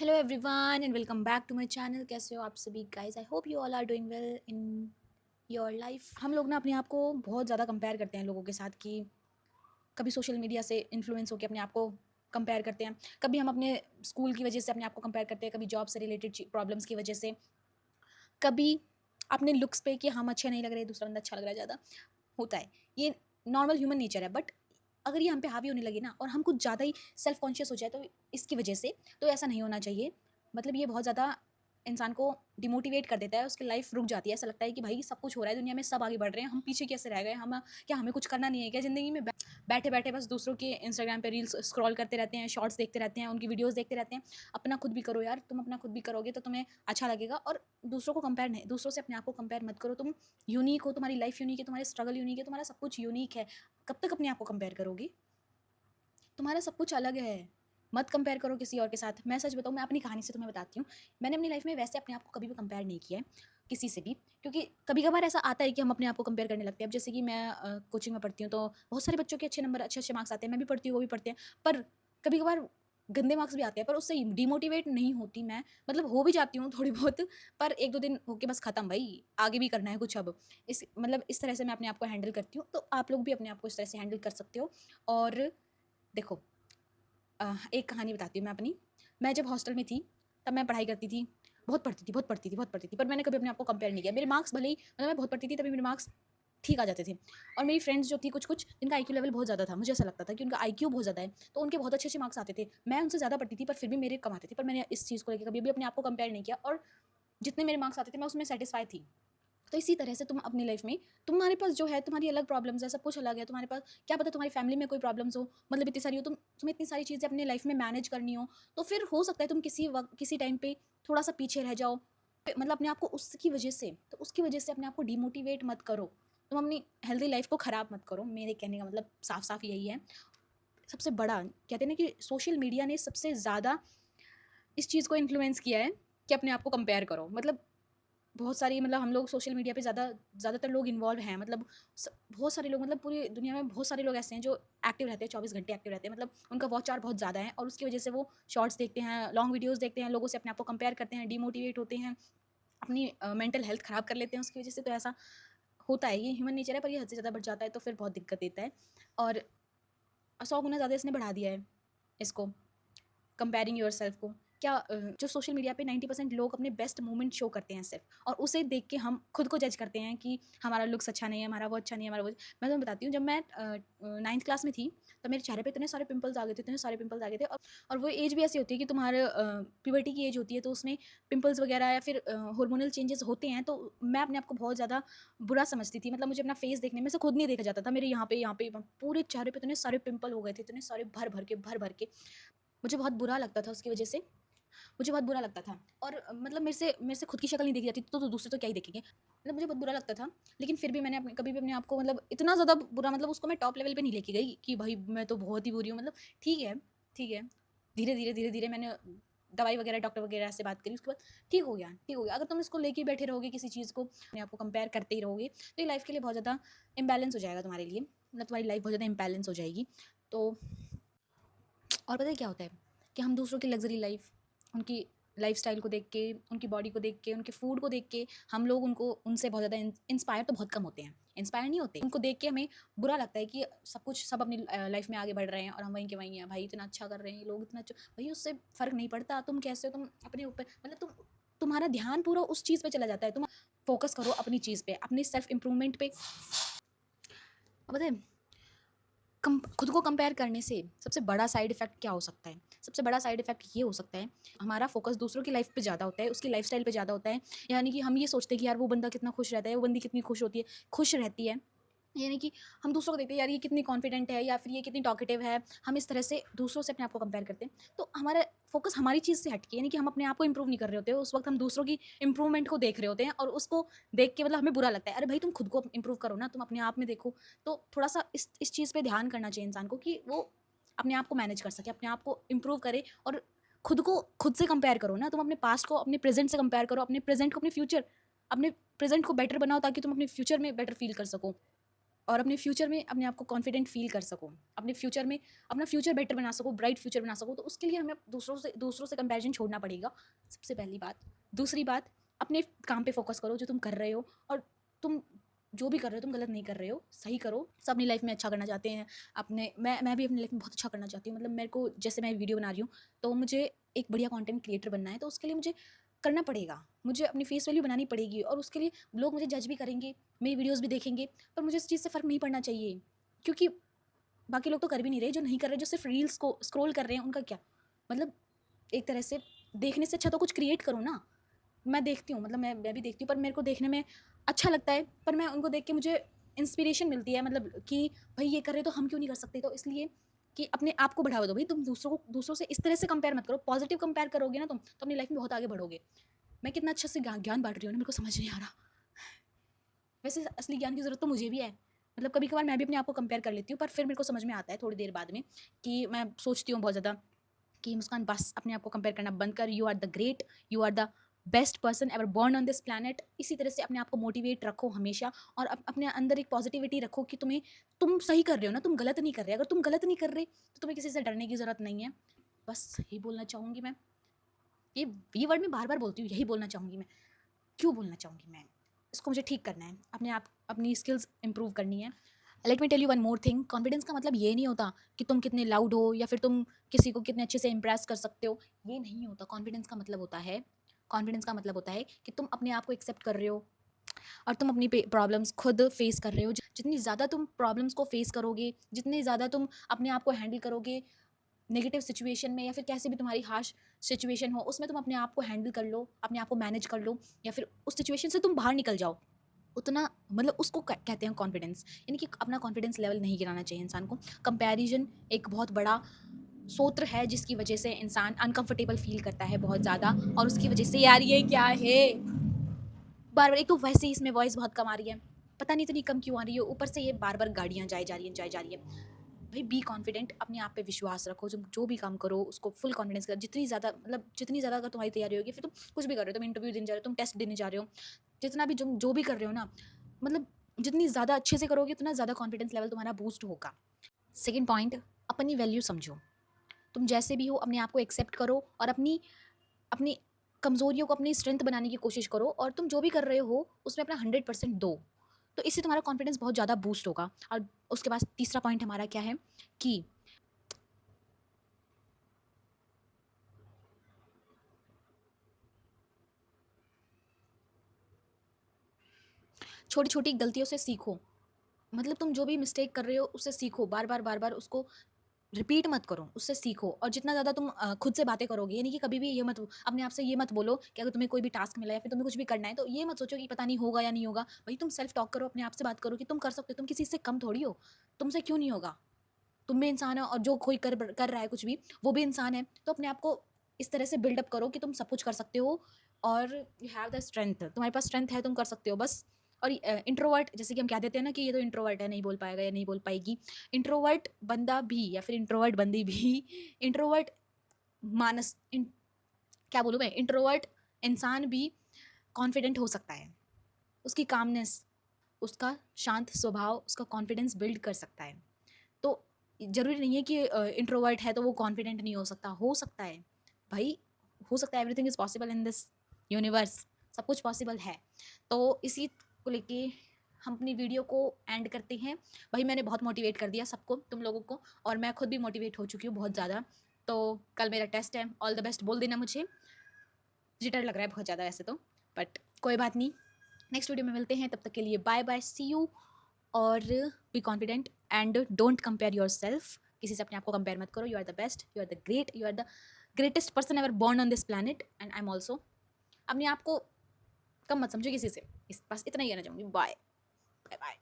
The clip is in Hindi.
Hello everyone and welcome back to my channel. कैसे हो आप सभी guys? I hope you all are doing well in your life. हम लोग ना अपने आप को बहुत ज़्यादा कंपेयर करते हैं लोगों के साथ कि कभी सोशल मीडिया से इन्फ्लुएंस होकर अपने आप को कंपेयर करते हैं, कभी हम अपने स्कूल की वजह से अपने आप को कंपेयर करते हैं, कभी जॉब से रिलेटेड प्रॉब्लम्स की वजह से, कभी अपने लुक्स पे कि हम अच्छे नहीं लग रहे, दूसरा बंदा अच्छा लग रहा है ज़्यादा। होता है, ये नॉर्मल ह्यूमन नेचर है। बट अगर ये हम पे हावी होने लगे ना और हम कुछ ज़्यादा ही सेल्फ कॉन्शियस हो जाए तो इसकी वजह से, तो ऐसा नहीं होना चाहिए। मतलब ये बहुत ज़्यादा इंसान को डिमोटिवेट कर देता है, उसकी लाइफ रुक जाती है। ऐसा लगता है कि भाई सब कुछ हो रहा है दुनिया में, सब आगे बढ़ रहे हैं, हम पीछे कैसे रह गए? हम क्या हमें कुछ करना नहीं है क्या ज़िंदगी में? बैठे बैठे बस दूसरों के इंस्टाग्राम पे रील्स स्क्रॉल करते रहते हैं, शॉर्ट्स देखते रहते हैं, उनकी वीडियोज़ देखते रहते हैं। अपना खुद भी करो यार, तुम अपना खुद भी करोगे तो तुम्हें अच्छा लगेगा। और दूसरों को कंपेयर नहीं, दूसरों से अपने आप को कंपेयर मत करो। तुम यूनिक हो, तुम्हारी लाइफ यूनिक है, तुम्हारे स्ट्रगल यूनिक है, तुम्हारा सब कुछ यूनिक है। कब तक अपने आप को कंपेयर करोगी? तुम्हारा सब कुछ अलग है। मत कंपेयर करो किसी और के साथ। मैं सच बताऊँ, मैं अपनी कहानी से तुम्हें बताती हूँ। मैंने अपनी लाइफ में वैसे अपने आप को कभी भी कंपेयर नहीं किया है किसी से भी, क्योंकि कभी कभार ऐसा आता है कि हम अपने आप को कंपेयर करने लगते हैं। अब जैसे कि मैं कोचिंग में पढ़ती हूँ तो बहुत सारे बच्चों के अच्छे नंबर, अच्छे अच्छे मार्क्स आते हैं, मैं भी पढ़ती हूँ, वो भी पढ़ते हैं। पर कभी कभार गंदे मार्क्स भी आते हैं, पर उससे डिमोटिवेट नहीं होती मैं। मतलब हो भी जाती हूँ थोड़ी बहुत, पर एक दो दिन होके बस खत्म, भाई आगे भी करना है कुछ अब। इस तरह से मैं अपने आप को हैंडल करती हूँ। तो आप लोग भी अपने आप को इस तरह से हैंडल कर सकते हो। और देखो, एक कहानी बताती हूँ मैं अपनी। मैं जब हॉस्टल में थी तब मैं पढ़ाई करती थी, बहुत पढ़ती थी, पर मैंने कभी अपने आप को कंपेयर नहीं किया। मेरे मार्क्स भले ही, मतलब मैं बहुत पढ़ती थी तभी मेरे मार्क्स ठीक आ जाते थे। और मेरी फ्रेंड्स जो थी कुछ कुछ, जिनका आईक्यू लेवल बहुत ज़्यादा था, मुझे ऐसा लगता था कि उनका आईक्यू बहुत ज़्यादा है, तो उनके बहुत अच्छे अच्छे मार्क्स आते थे। मैं उनसे ज़्यादा पढ़ती थी पर फिर भी मेरे कम आते थे। पर मैंने इस चीज़ को लेकर कभी भी अपने आप को कंपेयर नहीं किया, और जितने मेरे मार्क्स आते थे मैं उसमें सेटिस्फाई थी। तो इसी तरह से तुम अपनी लाइफ में, तुम्हारे पास जो है, तुम्हारी अलग प्रॉब्लम्स है, सब कुछ अलग है तुम्हारे पास। क्या पता तुम्हारी फैमिली में कोई प्रॉब्लम्स हो, मतलब इतनी सारी हो, तुम्हें इतनी सारी चीज़ें अपनी लाइफ में मैनेज करनी हो, तो फिर हो सकता है तुम किसी वक्त किसी टाइम पे थोड़ा सा पीछे रह जाओ। मतलब अपने आप को उसकी वजह से, तो उसकी वजह से अपने आप को डिमोटिवेट मत करो। तुम अपनी हेल्दी लाइफ को ख़राब मत करो। मेरे कहने का मतलब साफ साफ यही है। सबसे बड़ा कहते हैं ना कि सोशल मीडिया ने सबसे ज़्यादा इस चीज़ को इन्फ्लुएंस किया है कि अपने आप को कंपेयर करो। मतलब बहुत सारी, मतलब हम लोग सोशल मीडिया पे ज़्यादातर लोग इन्वॉल्व हैं। मतलब बहुत सारे लोग, मतलब पूरी दुनिया में बहुत सारे लोग ऐसे हैं जो एक्टिव रहते हैं, 24 घंटे एक्टिव रहते हैं। मतलब उनका वॉच आवर बहुत ज़्यादा है, और उसकी वजह से वो शॉर्ट्स देखते हैं, लॉन्ग वीडियोस देखते हैं, लोगों से अपने आप को कंपेयर करते हैं, डिमोटिवेट होते हैं, अपनी मेंटल हेल्थ ख़राब कर लेते हैं उसकी वजह से। तो ऐसा होता है, ये ह्यूमन नेचर है, पर ये हद से ज़्यादा बढ़ जाता है तो फिर बहुत दिक्कत देता है। और 100 गुना ज़्यादा इसने बढ़ा दिया है इसको, कंपेयरिंग योरसेल्फ को। क्या जो सोशल मीडिया पे 90% लोग अपने बेस्ट मोमेंट शो करते हैं सिर्फ, और उसे देख के हम खुद को जज करते हैं कि हमारा लुक्स अच्छा नहीं है, हमारा वो अच्छा नहीं है, हमारा वो। मैं तुम्हें बताती हूँ, जब मैं 9th क्लास में थी तो मेरे चेहरे पे इतने सारे पिंपल्स आ गए थे, इतने सारे पिंपल्स आ गए थे। और वो एज भी ऐसी होती है कि तुम्हारे प्यूबर्टी की एज होती है, तो उसमें पिंपल्स वगैरह या फिर हार्मोनल चेंजेस होते हैं। तो मैं अपने आप को बहुत ज़्यादा बुरा समझती थी। मतलब मुझे अपना फेस देखने में से खुद नहीं देखा जाता था। मेरे यहाँ पे पूरे चेहरे पे इतने सारे पिंपल हो गए थे, इतने सारे भर भर के। मुझे बहुत बुरा लगता था उसकी वजह से, मुझे बहुत बुरा लगता था। और मतलब मेरे से खुद की शक्ल नहीं देखी जाती, तो दूसरे तो क्या ही देखेंगे। मतलब मुझे बहुत बुरा लगता था, लेकिन फिर भी मैंने अपने कभी भी अपने आप को, मतलब इतना ज़्यादा बुरा, मतलब उसको मैं टॉप लेवल पे नहीं लेके गई कि भाई मैं तो बहुत ही बुरी हूँ। मतलब ठीक है, ठीक है। धीरे धीरे मैंने दवाई वगैरह, डॉक्टर वगैरह से बात करी, उसके बाद ठीक हो गया, ठीक हो गया। अगर तुम इसको लेके बैठे रहोगे किसी चीज़ को, अपने आप को कंपेयर करते ही रहोगे, तो ये लाइफ के लिए बहुत ज़्यादा इम्बैलेंस हो जाएगा तुम्हारे लिए। मतलब तुम्हारी लाइफ बहुत ज़्यादा इम्बैलेंस हो जाएगी। तो और पता है क्या होता है कि हम दूसरों की लग्जरी लाइफ, उनकी लाइफस्टाइल को देख के, उनकी बॉडी को देख के, उनके फूड को देख के, हम लोग उनको, उनसे बहुत ज़्यादा इंस्पायर तो बहुत कम होते हैं, इंस्पायर नहीं होते। उनको देख के हमें बुरा लगता है कि सब अपनी लाइफ में आगे बढ़ रहे हैं और हम वहीं के वहीं हैं। भाई इतना अच्छा कर रहे हैं लोग, इतना अच्छा, भाई उससे फ़र्क नहीं पड़ता तुम कैसे हो, तुम अपने ऊपर, मतलब तुम्हारा ध्यान पूरा उस चीज़ पे चला जाता है। तुम फोकस करो अपनी चीज़ पे, अपनी सेल्फ इम्प्रूवमेंट पे। अब पता है, खुद को कंपेयर करने से सबसे बड़ा साइड इफ़ेक्ट क्या हो सकता है? सबसे बड़ा साइड इफ़ेक्ट ये हो सकता है, हमारा फ़ोकस दूसरों की लाइफ़ पे ज़्यादा होता है, उसकी लाइफ़स्टाइल पे ज़्यादा होता है। यानी कि हम ये सोचते हैं कि यार वो बंदा कितना खुश रहता है, वो बंदी कितनी खुश होती है, खुश रहती है। यानी कि हम दूसरों को देखते हैं, यार ये कितनी कॉन्फिडेंट है या फिर ये कितनी टॉकेटिव है। हम इस तरह से दूसरों से अपने आप को कंपेयर करते हैं। तो हमारा फ़ोकस हमारी चीज़ से हट के, यानी कि हम अपने आप को इम्प्रूव नहीं कर रहे होते, उस वक़्त हम दूसरों की इम्प्रूवमेंट को देख रहे होते हैं, और उसको देख के मतलब हमें बुरा लगता है। अरे भाई तुम खुद को इम्प्रूव करो ना, तुम अपने आप में देखो। तो थोड़ा-सा इस चीज़ पे ध्यान करना चाहिए इंसान को कि वो अपने आप को मैनेज कर सके, अपने आप को इम्प्रूव करे। और खुद को खुद से कंपेयर करो ना, तुम अपने पास्ट को अपने प्रेज़ेंट से कंपेयर करो, अपने प्रेज़ेंट को अपने फ्यूचर, अपने प्रेज़ेंट को बेटर बनाओ ताकि तुम अपने फ्यूचर में बेटर फ़ील कर सको। और अपने फ्यूचर में अपने आप को कॉन्फिडेंट फील कर सको, अपने फ्यूचर में अपना फ्यूचर बेटर बना सको, ब्राइट फ्यूचर बना सको, तो उसके लिए हमें दूसरों से कंपैरिजन छोड़ना पड़ेगा, सबसे पहली बात। दूसरी बात, अपने काम पे फोकस करो जो तुम कर रहे हो, और तुम जो भी कर रहे हो तुम गलत नहीं कर रहे हो, सही करो। सब अपनी लाइफ में अच्छा करना चाहते हैं, अपने मैं भी अपनी लाइफ में बहुत अच्छा करना चाहती हूँ। मतलब मेरे को, जैसे मैं वीडियो बना रही हूँ तो मुझे एक बढ़िया कंटेंट क्रिएटर बनना है, तो उसके लिए मुझे करना पड़ेगा, मुझे अपनी फेस वैल्यू बनानी पड़ेगी, और उसके लिए लोग मुझे जज भी करेंगे, मेरी वीडियोज़ भी देखेंगे, पर मुझे इस चीज़ से फ़र्क नहीं पड़ना चाहिए, क्योंकि बाकी लोग तो कर भी नहीं रहे, जो नहीं कर रहे, जो सिर्फ रील्स को स्क्रॉल कर रहे हैं, उनका क्या मतलब। एक तरह से देखने से अच्छा तो कुछ क्रिएट करो ना। मैं देखती हूँ, मतलब मैं भी देखती हूँ, पर मेरे को देखने में अच्छा लगता है, पर मैं उनको देख के मुझे इंस्पिरेशन मिलती है, मतलब कि भाई ये कर रहे तो हम क्यों नहीं कर सकते। तो इसलिए कि अपने आप को बढ़ावा दो भाई, तुम दूसरों से इस तरह से कंपेयर मत करो। पॉजिटिव कंपेयर करोगे ना तुम, तो अपनी लाइफ में बहुत आगे बढ़ोगे। मैं कितना अच्छे से ज्ञान बांट रही हूँ ना, मेरे को समझ नहीं आ रहा। वैसे असली ज्ञान की ज़रूरत तो मुझे भी है, मतलब कभी कभार मैं भी अपने आप को कंपेयर कर लेती हूँ, पर फिर मेरे को समझ में आता है थोड़ी देर बाद में, कि मैं सोचती हूँ बहुत ज़्यादा कि मुस्कान बस अपने आप को कंपेयर करना बंद कर, you are the great, you are the best person ever born on this planet. इसी तरह से अपने आप को मोटिवेट रखो हमेशा, और अपने अंदर एक पॉजिटिविटी रखो कि तुम सही कर रहे हो ना, तुम गलत नहीं कर रहे। अगर तुम गलत नहीं कर रहे तो तुम्हें किसी से डरने की ज़रूरत नहीं है। बस यही बोलना चाहूँगी मैं। ये ये वर्ड मैं बार बार बोलती हूँ, यही बोलना चाहूँगी मैं। क्यों बोलना चाहूँगी मैं, इसको मुझे ठीक करना है, अपने आप अपनी स्किल्स इंप्रूव करनी है। Let me tell you one more thing, confidence का मतलब ये नहीं होता कि तुम कितने लाउड हो, या फिर तुम किसी को कितने अच्छे से इंप्रेस कर सकते हो, ये नहीं होता। कॉन्फिडेंस का मतलब होता है कि तुम अपने आप को एक्सेप्ट कर रहे हो, और तुम अपनी प्रॉब्लम्स खुद फेस कर रहे हो। जितनी ज़्यादा तुम प्रॉब्लम्स को फेस करोगे, जितनी ज़्यादा तुम अपने आप को हैंडल करोगे नेगेटिव सिचुएशन में, या फिर कैसे भी तुम्हारी हार्श सिचुएशन हो, उसमें तुम अपने आप को हैंडल कर लो, अपने आप को मैनेज कर लो, या फिर उस सिचुएशन से तुम बाहर निकल जाओ, उतना मतलब उसको कहते हैं कॉन्फिडेंस। यानी कि अपना कॉन्फिडेंस लेवल नहीं गिराना चाहिए इंसान को। कंपैरिजन एक बहुत बड़ा सूत्र है जिसकी वजह से इंसान अनकंफर्टेबल फील करता है बहुत ज़्यादा, और उसकी वजह से, यार ये क्या है, बार बार, एक तो वैसे ही इसमें वॉइस बहुत कम आ रही है, पता नहीं इतनी कम क्यों आ रही है, ऊपर से ये बार बार गाड़ियाँ जाए जा रही है। भाई बी कॉन्फिडेंट, अपने आप पे विश्वास रखो, जो भी काम करो उसको फुल कॉन्फिडेंस कर। जितनी ज़्यादा अगर तुम्हारी तैयारी होगी, फिर तुम कुछ भी कर रहे हो, तुम इंटरव्यू देने जा रहे हो, तुम टेस्ट देने जा रहे हो, जितना भी जो भी कर रहे हो ना, मतलब जितनी ज़्यादा अच्छे से करोगे उतना ज़्यादा कॉन्फिडेंस लेवल तुम्हारा बूस्ट होगा। सेकेंड पॉइंट, अपनी वैल्यू समझो। तुम जैसे भी हो अपने आप को एक्सेप्ट करो, और अपनी अपनी कमज़ोरियों को अपनी स्ट्रेंथ बनाने की कोशिश करो, और तुम जो भी कर रहे हो उसमें अपना 100% दो। तो इससे तुम्हारा कॉन्फिडेंस बहुत ज़्यादा बूस्ट होगा। और उसके बाद तीसरा पॉइंट हमारा क्या है कि छोटी छोटी गलतियों से सीखो। मतलब तुम जो भी मिस्टेक कर रहे हो उससे सीखो, बार बार उसको रिपीट मत करो, उससे सीखो। और जितना ज़्यादा तुम खुद से बातें करोगे, यानी कि कभी भी ये मत, अपने आप से ये मत बोलो कि अगर तुम्हें कोई भी टास्क मिला या फिर तुम्हें कुछ भी करना है तो ये मत सोचो कि पता नहीं होगा या नहीं होगा। भाई तुम सेल्फ टॉक करो, अपने आप से बात करो कि तुम कर सकते हो, तुम किसी से कम थोड़ी हो, तुमसे क्यों नहीं होगा, तुम भी इंसान हो, और जो कोई कर रहा है कुछ भी वो भी इंसान है। तो अपने आप को इस तरह से बिल्डअप करो कि तुम सब कुछ कर सकते हो, और यू हैव द स्ट्रेंथ, तुम्हारे पास स्ट्रेंथ है, तुम कर सकते हो बस। और इंट्रोवर्ट, जैसे कि हम कह देते हैं ना कि ये तो इंट्रोवर्ट है, नहीं बोल पाएगा या नहीं बोल पाएगी, इंट्रोवर्ट बंदा भी या फिर इंट्रोवर्ट बंदी भी इंट्रोवर्ट मानस क्या बोलूँ मैं, इंट्रोवर्ट इंसान भी कॉन्फिडेंट हो सकता है। उसकी कामनेस, उसका शांत स्वभाव उसका कॉन्फिडेंस बिल्ड कर सकता है। तो ज़रूरी नहीं है कि इंट्रोवर्ट है तो वो कॉन्फिडेंट नहीं हो सकता है भाई, हो सकता है। Everything is possible in this universe, सब कुछ पॉसिबल है। तो इसी को लेके हम अपनी वीडियो को एंड करते हैं। भाई मैंने बहुत मोटिवेट कर दिया सबको, तुम लोगों को, और मैं खुद भी मोटिवेट हो चुकी हूँ बहुत ज़्यादा। तो कल मेरा टेस्ट है, ऑल द बेस्ट बोल देना मुझे। मुझे डर लग रहा है बहुत ज़्यादा वैसे तो, बट कोई बात नहीं। नेक्स्ट वीडियो में मिलते हैं, तब तक के लिए बाय बाय, सी यू। और be confident and don't compare yourself. किसी से अपने आप को कंपेयर मत करो। You are the best, you are the great, you are the greatest person ever born on this planet, and I am also. अपने आप को कम मत समझो किसी से। बस इतना ही कहना चाहूँगी। Bye bye bye.